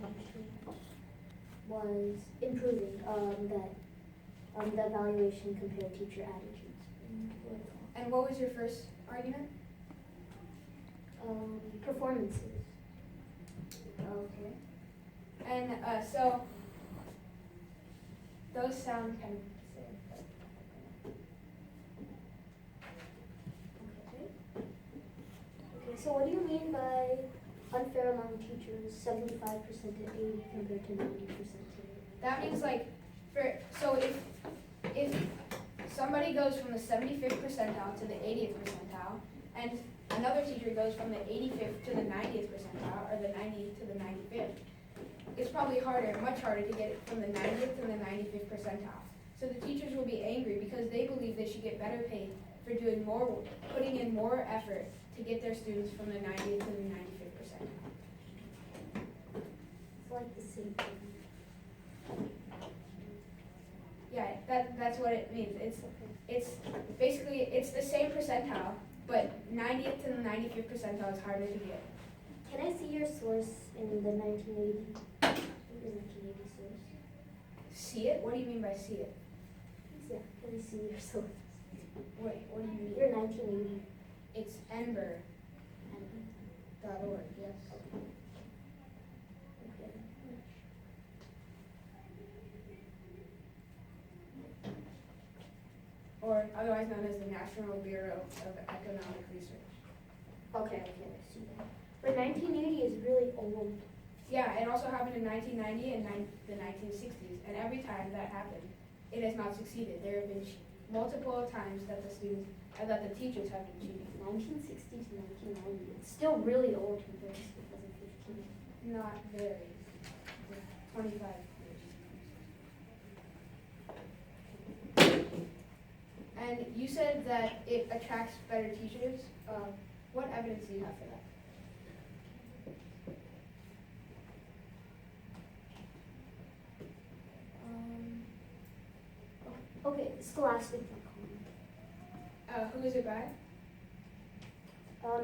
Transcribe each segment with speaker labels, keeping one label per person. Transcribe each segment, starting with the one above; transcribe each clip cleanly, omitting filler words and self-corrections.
Speaker 1: function was improving the evaluation compared teacher attitudes.
Speaker 2: And what was your first argument?
Speaker 1: Performances.
Speaker 2: Okay. And so those sound kind of the same.
Speaker 1: Okay, so what do you mean by unfair among teachers, 75% to 80 compared to 90% to
Speaker 2: That means like, if somebody goes from the 75th percentile to the 80th percentile, and another teacher goes from the 85th to the 90th percentile, or the 90th to the 95th, it's probably much harder to get it from the 90th to the 95th percentile. So the teachers will be angry because they believe they should get better paid for doing more work, putting in more effort to get their students from the 90th to the 95th percentile.
Speaker 1: It's like the same thing.
Speaker 2: Yeah, that's what it means. It's basically it's the same percentile, but 90th to the 95th percentile is harder to get.
Speaker 1: Can I see your source in the 1980? I think the 1980 source.
Speaker 2: See it? What do you mean by see it?
Speaker 1: Yeah, can I see your source?
Speaker 2: Wait, what do you mean?
Speaker 1: Your 1980.
Speaker 2: It's enber.org, yes.
Speaker 1: Okay.
Speaker 2: Or otherwise known as the National Bureau of Economic Research.
Speaker 1: Okay, I see that. But 1980 is really old.
Speaker 2: Yeah, it also happened in 1990 and the 1960s, and every time that happened, it has not succeeded. There have been multiple times that the teachers have been cheating.
Speaker 1: 1960 to 1990. It's still really old compared to 2015.
Speaker 2: Not very. 25 years. And you said that it attracts better teachers. What evidence do you have for that?
Speaker 1: Okay, Scholastic.com.
Speaker 2: Who is it by?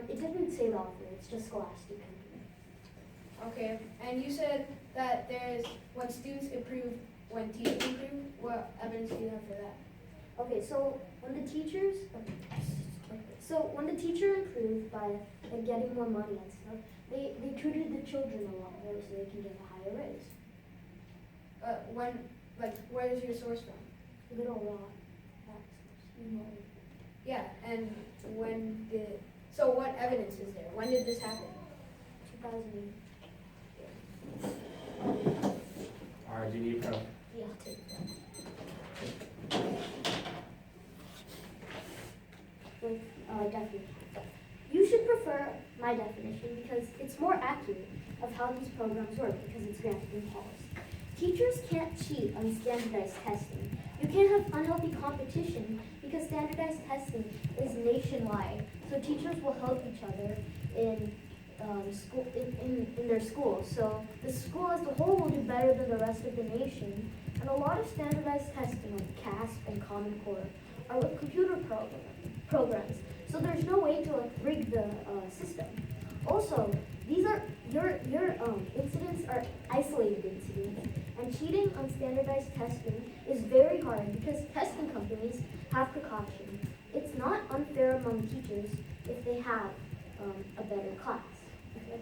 Speaker 1: It didn't say the author, it's just Scholastic.
Speaker 2: Okay, and you said that there's when students improve, when teachers improve. What evidence do you have for that?
Speaker 1: Okay, so when the teacher improved by like, getting more money and stuff, they tutored the children a lot more so they can get a higher raise.
Speaker 2: Where is your source from?
Speaker 1: Little Rock.
Speaker 2: Yeah, and so what evidence is there? When did this happen?
Speaker 1: 2008.
Speaker 3: All right, do you need proof?
Speaker 1: Yeah, I'll take that. Definition. You should prefer my definition because it's more accurate of how these programs work because it's granted in policy. Teachers can't cheat on standardized testing. You can't have unhealthy competition because standardized testing is nationwide. So teachers will help each other in school in their schools. So the school as a whole will do better than the rest of the nation. And a lot of standardized testing like CASP and Common Core are with computer programs. So there's no way to like rig the system. Also, these are your incidents are isolated incidents, and cheating on standardized testing is very hard because testing companies have precaution. It's not unfair among teachers if they have a better class. Okay?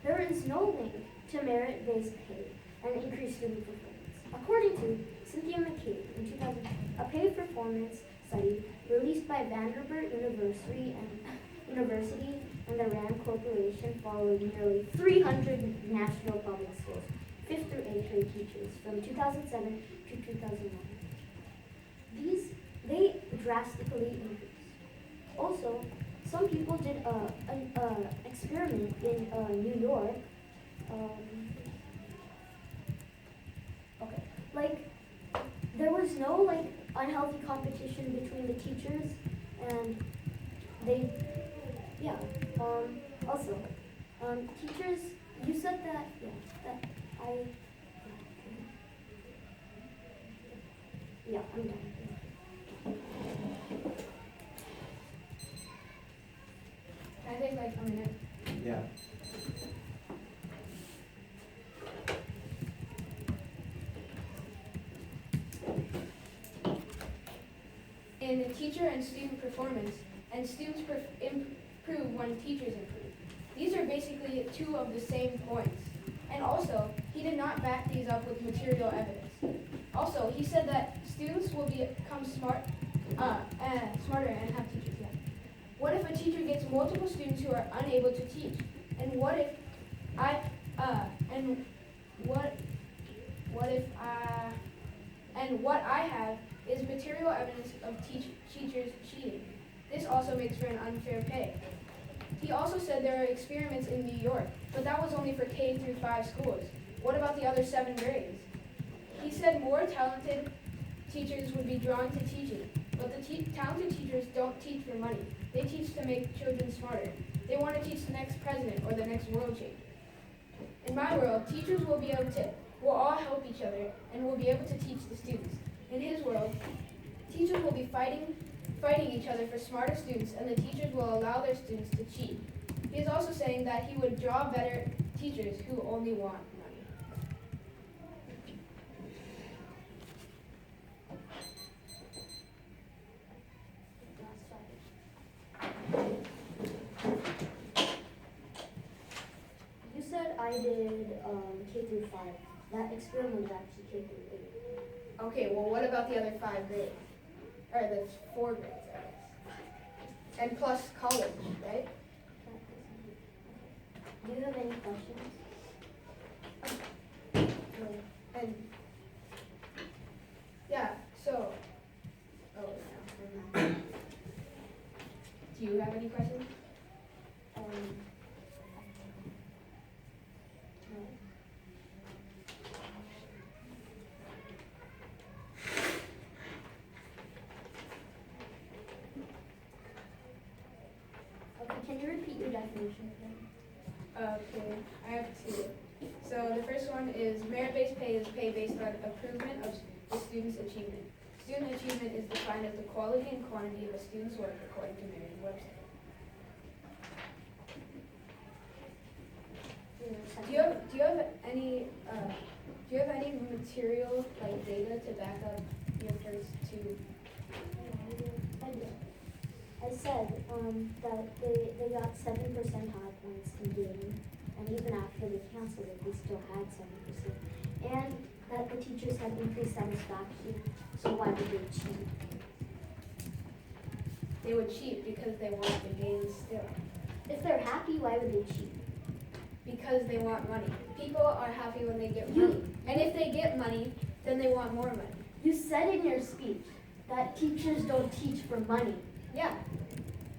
Speaker 1: There is no link to merit-based pay and increased student performance. According to Cynthia McCabe in 2000, a pay performance study released by Vanderbilt University and the RAND Corporation following nearly 300 national public schools, 5th through 8th grade teachers from 2007 to 2009. They drastically increased. Also, some people did an experiment in New York. There was no unhealthy competition between the teachers, and also, teachers. You said that I'm done.
Speaker 2: I think like a minute.
Speaker 3: Yeah.
Speaker 2: in teacher and student performance, and students improve when teachers improve. These are basically two of the same points. And also, he did not back these up with material evidence. Also, he said that students will become smarter and have teachers. Yeah. What if a teacher gets multiple students who are unable to teach? And what if what I have is material evidence of teachers cheating. This also makes for an unfair pay. He also said there are experiments in New York, but that was only for K through 5 schools. What about the other 7 grades? He said more talented teachers would be drawn to teaching, but the talented teachers don't teach for money. They teach to make children smarter. They want to teach the next president or the next world changer. In my world, teachers will all help each other and will be able to teach the students. In his world, teachers will be fighting each other for smarter students, and the teachers will allow their students to cheat. He is also saying that he would draw better teachers who only want money.
Speaker 1: You said I did K through 5. That experiment was actually K through 8.
Speaker 2: Okay, well, what about the other 5 grades? Or the 4 grades, I guess. And plus college, right?
Speaker 1: Do you have any questions?
Speaker 2: And yeah, so no. Do you have any questions?
Speaker 1: No. Okay, can you repeat your definition again?
Speaker 2: Okay, I have 2. So the first one is merit-based pay is pay based on improvement of the student's achievement. Student achievement is defined as the quality and quantity of a student's work according to Merriam-Webster. Do you have any material like data to back up your first 2?
Speaker 1: I said that they got 7% high points in gaming, and even after they canceled it, they still had 7%. And that the teachers had increased satisfaction, so why would they cheat?
Speaker 2: They would cheat because they want the gains still.
Speaker 1: If they're happy, why would they cheat?
Speaker 2: Because they want money. People are happy when they get money. And if they get money, then they want more money.
Speaker 1: You said in your speech that teachers don't teach for money.
Speaker 2: Yeah.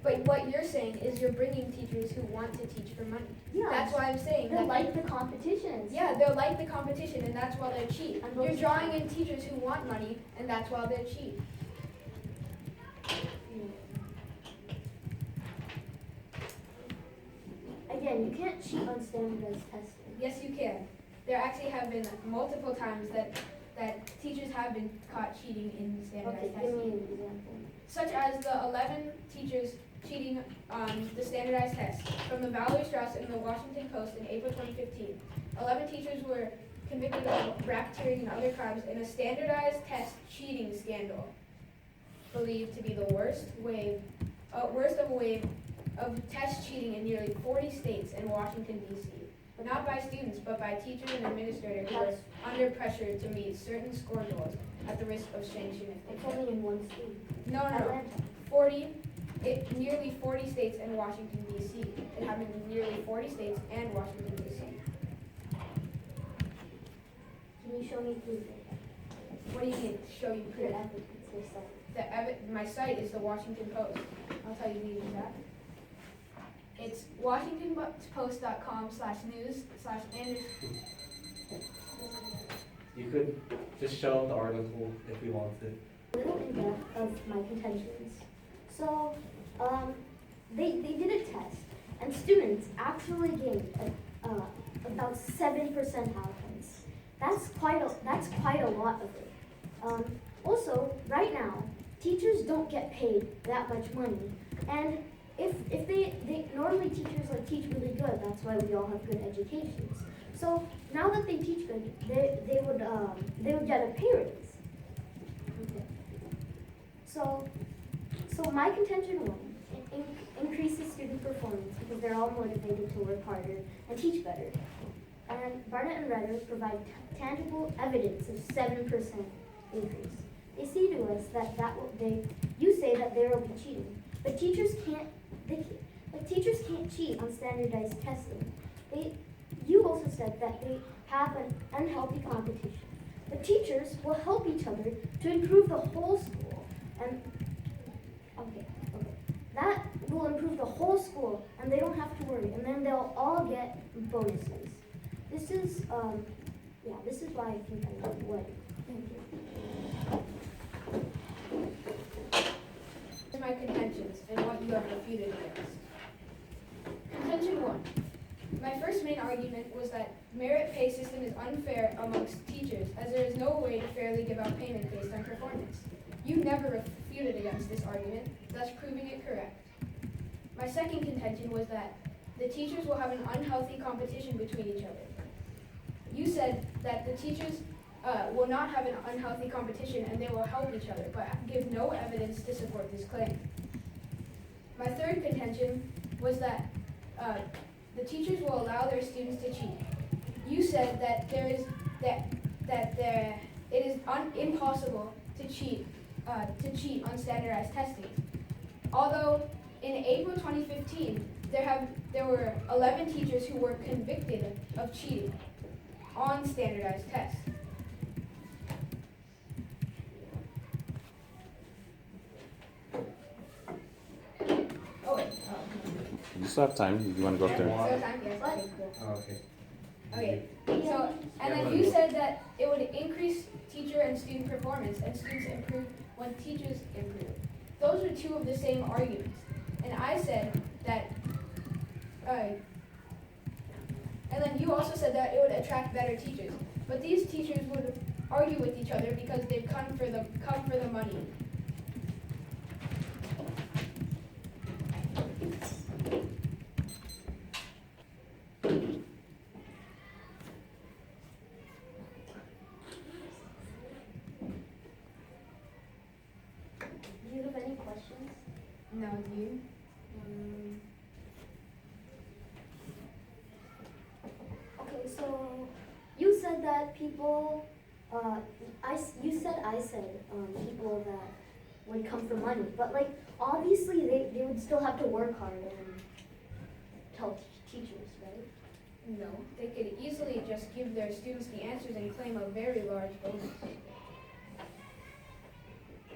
Speaker 2: But what you're saying is you're bringing teachers who want to teach for money.
Speaker 1: Yeah.
Speaker 2: That's why I'm saying
Speaker 1: They're
Speaker 2: that.
Speaker 1: like the competitions.
Speaker 2: Yeah, they're like the competition, and that's why they're cheap.
Speaker 1: And
Speaker 2: You're
Speaker 1: those-
Speaker 2: drawing in teachers who want money, and that's why they're cheap.
Speaker 1: Again, you can't cheat on standardized testing.
Speaker 2: Yes, you can. There actually have been multiple times that teachers have been caught cheating in standardized
Speaker 1: Okay, give
Speaker 2: testing.
Speaker 1: me an example.
Speaker 2: Such as the 11 teachers cheating on the standardized test from the Valerie Strauss and the Washington Post in April 2015. 11 teachers were convicted of racketeering and other crimes in a standardized test cheating scandal, believed to be the worst of a wave of test cheating in nearly 40 states and Washington, D.C. Not by students, but by teachers and administrators who are under pressure to meet certain score goals at the risk of sanction if they
Speaker 1: It's
Speaker 2: fail.
Speaker 1: only in one state.
Speaker 2: No.
Speaker 1: Atlanta.
Speaker 2: Nearly 40 states and Washington, D.C. It happened in nearly 40 states and Washington, D.C.
Speaker 1: Can you show me proof?
Speaker 2: What do you mean, show you
Speaker 1: Your
Speaker 2: proof?
Speaker 1: evidence or something.
Speaker 2: My site is the Washington Post. I'll tell you the exact. It's washingtonpost.com/news/Anders.
Speaker 3: You could just show the article if we wanted.
Speaker 1: A little in depth of my contentions. So, they did a test, and students actually gained about 7% high points. That's quite a lot of it. Also, right now, teachers don't get paid that much money, and if they normally teachers like teach really good. That's why we all have good educations. So now that they teach good, they would get a pay raise. Okay. So So my contention one, increases student performance because they're all motivated to work harder and teach better. And Barnett and Redder provide tangible evidence of 7% increase. They say to us you say that there will be cheating, but teachers can't cheat on standardized testing. You also said that they have an unhealthy competition. But teachers will help each other to improve the whole school. And that will improve the whole school, and they don't have to worry. And then they'll all get bonuses. This is why I think I would. Thank you.
Speaker 2: Here's my contentions and what you have refuted against. Contention 1. My first main argument was that merit pay system is unfair amongst teachers, as there is no way to fairly give out payment based on performance. You never refuted against this argument, thus proving it correct. My second contention was that the teachers will have an unhealthy competition between each other. You said that the teachers will not have an unhealthy competition and they will help each other, but give no evidence to support this claim. My third contention was that the teachers will allow their students to cheat. You said that it is impossible to cheat on standardized testing. Although in April 2015, there were 11 teachers who were convicted of cheating on standardized tests.
Speaker 4: You still have time. You want to go up there?
Speaker 2: So time, yes,
Speaker 1: What?
Speaker 2: okay, cool.
Speaker 3: Oh, okay.
Speaker 2: Okay, so, and then you said that it would increase teacher and student performance and students improve when teachers improve. Those are two of the same arguments. And I said that, and then you also said that it would attract better teachers. But these teachers would argue with each other because they've come for the money.
Speaker 1: Do you have any questions?
Speaker 2: No, do you?
Speaker 1: Okay, so you said that people, I said people that would come for money, but like obviously they would still have to work hard and tell teachers, right?
Speaker 2: No, they could easily just give their students the answers and claim a very large bonus.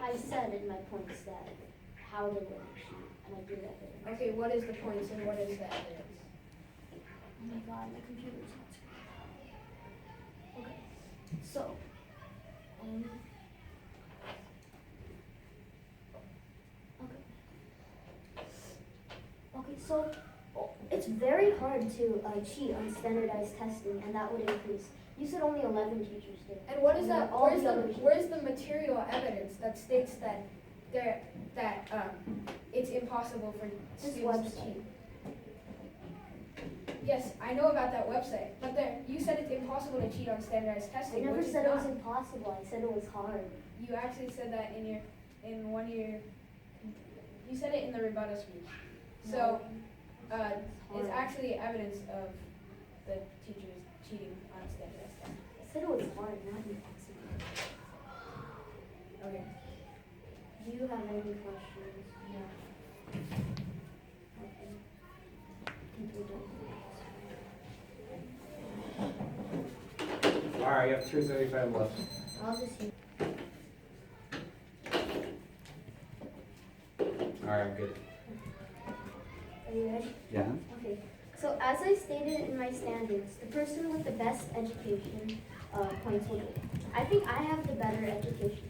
Speaker 1: I said in my points that how they would cheat, and I did that.
Speaker 2: Okay, what is the points and what is the evidence?
Speaker 1: Oh my god, my computer's not screen. Okay, so, okay, so it's very hard to cheat on standardized testing, and that would increase. You said only 11 teachers did.
Speaker 2: And what is that?
Speaker 1: All the other
Speaker 2: Where's the material evidence that states that it's impossible for
Speaker 1: This
Speaker 2: students to
Speaker 1: website.
Speaker 2: cheat? Yes, I know about that website, but you said it's impossible to cheat on standardized
Speaker 1: I
Speaker 2: testing.
Speaker 1: never
Speaker 2: which is
Speaker 1: said it was
Speaker 2: not.
Speaker 1: impossible. I said it was hard.
Speaker 2: You actually said that in one of your. You said it in the rebuttal speech. So it's actually evidence of the teachers cheating on standardized testing.
Speaker 1: I said it was hard, not impossible.
Speaker 2: Okay.
Speaker 1: Do you have any questions?
Speaker 2: No.
Speaker 1: Okay. People don't.
Speaker 3: Alright, you have 275 left.
Speaker 1: I'll just use.
Speaker 3: Alright, I'm good.
Speaker 1: Are you ready?
Speaker 4: Yeah.
Speaker 1: Okay. So as I stated in my standards, the person with the best education points will win. I think I have the better education